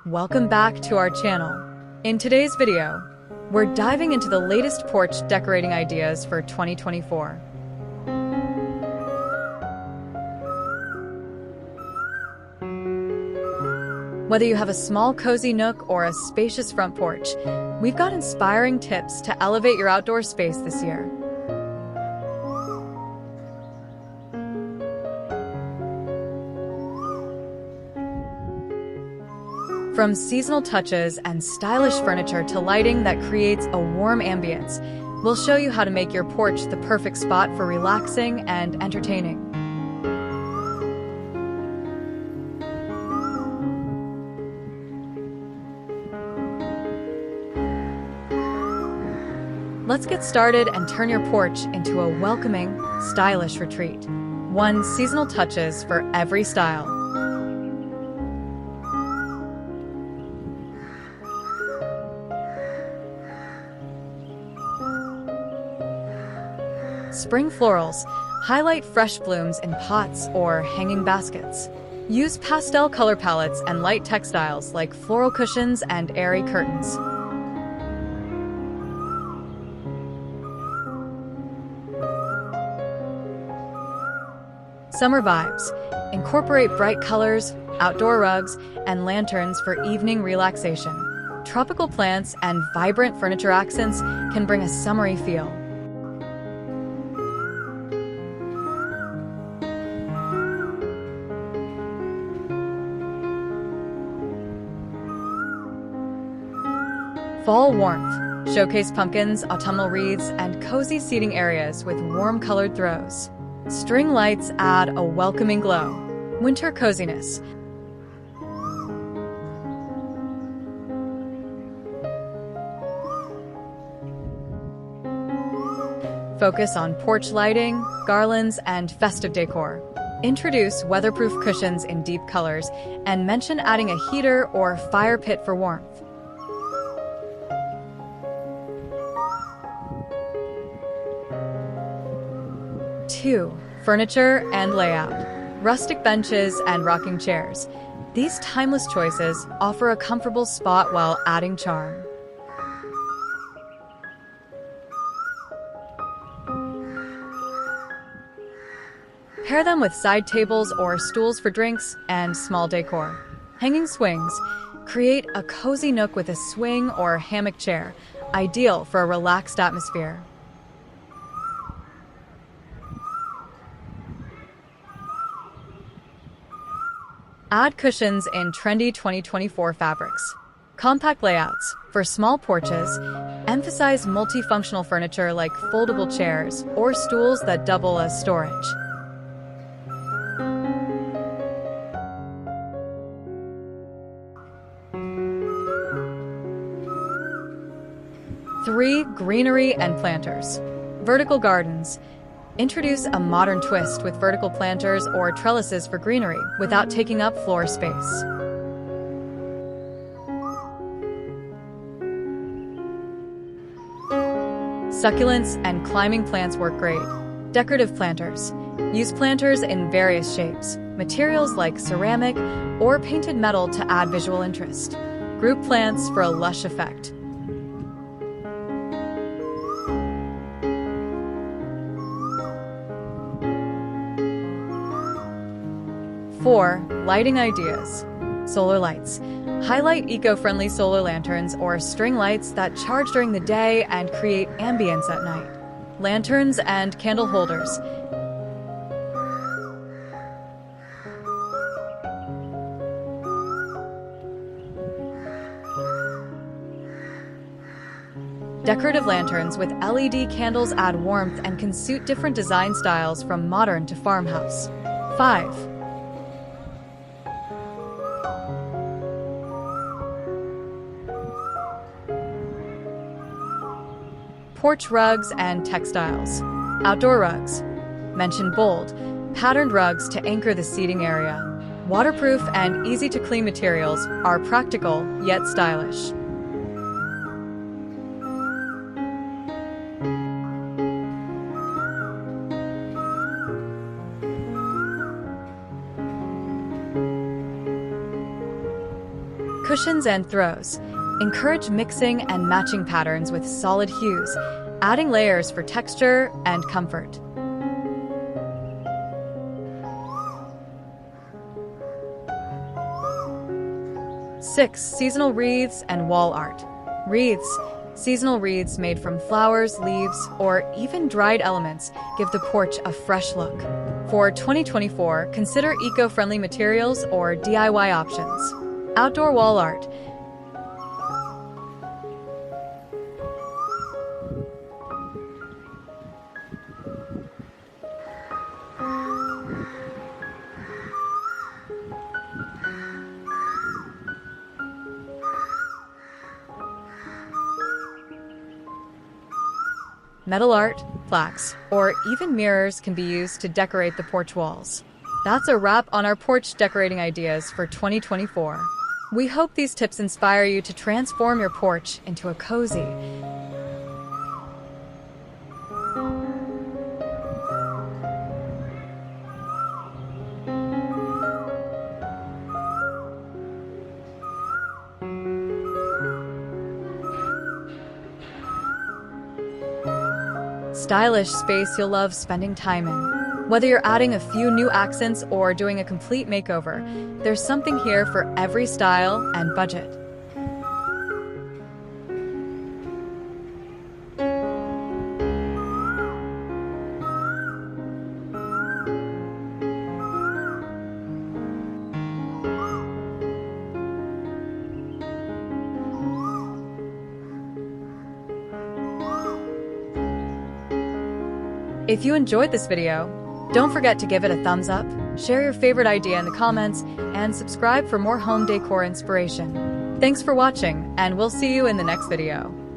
Welcome back to our channel. In today's video, we're diving into the latest porch decorating ideas for 2024. Whether you have a small cozy nook or a spacious front porch, we've got inspiring tips to elevate your outdoor space this year. From seasonal touches and stylish furniture to lighting that creates a warm ambience, we'll show you how to make your porch the perfect spot for relaxing and entertaining. Let's get started and turn your porch into a welcoming, stylish retreat. 1 seasonal touches for every style. Spring florals. Highlight fresh blooms in pots or hanging baskets. Use pastel color palettes and light textiles like floral cushions and airy curtains. Summer vibes. Incorporate bright colors, outdoor rugs, and lanterns for evening relaxation. Tropical plants and vibrant furniture accents can bring a summery feel. Fall warmth. Showcase pumpkins, autumnal wreaths, and cozy seating areas with warm-colored throws. String lights add a welcoming glow. Winter coziness. Focus on porch lighting, garlands, and festive decor. Introduce weatherproof cushions in deep colors and mention adding a heater or fire pit for warmth. Furniture and layout. Rustic benches and rocking chairs. These timeless choices offer a comfortable spot while adding charm. Pair them with side tables or stools for drinks and small decor. Hanging swings. Create a cozy nook with a swing or hammock chair, ideal for a relaxed atmosphere. Add cushions in trendy 2024 fabrics. Compact layouts. For small porches, emphasize multifunctional furniture like foldable chairs or stools that double as storage. Greenery and planters. Vertical gardens. Introduce a modern twist with vertical planters or trellises for greenery without taking up floor space. Succulents and climbing plants work great. Decorative planters. Use planters in various shapes, materials like ceramic or painted metal to add visual interest. Group plants for a lush effect. 4 lighting ideas. Solar lights. Highlight eco-friendly solar lanterns or string lights that charge during the day and create ambience at night. Lanterns and candle holders. Decorative lanterns with LED candles add warmth and can suit different design styles from modern to farmhouse. 5. Porch rugs and textiles. Outdoor rugs. Mention bold, patterned rugs to anchor the seating area. Waterproof and easy-to-clean materials are practical yet stylish. Cushions and throws. Encourage mixing and matching patterns with solid hues, adding layers for texture and comfort. 6. Seasonal wreaths and wall art. Wreaths. Seasonal wreaths made from flowers, leaves, or even dried elements give the porch a fresh look. For 2024, consider eco-friendly materials or DIY options. Outdoor wall art. Metal art, plaques, or even mirrors can be used to decorate the porch walls. That's a wrap on our porch decorating ideas for 2024. We hope these tips inspire you to transform your porch into a cozy, stylish space you'll love spending time in. Whether you're adding a few new accents or doing a complete makeover, there's something here for every style and budget. If you enjoyed this video, don't forget to give it a thumbs up, share your favorite idea in the comments, and subscribe for more home decor inspiration. Thanks for watching, and we'll see you in the next video.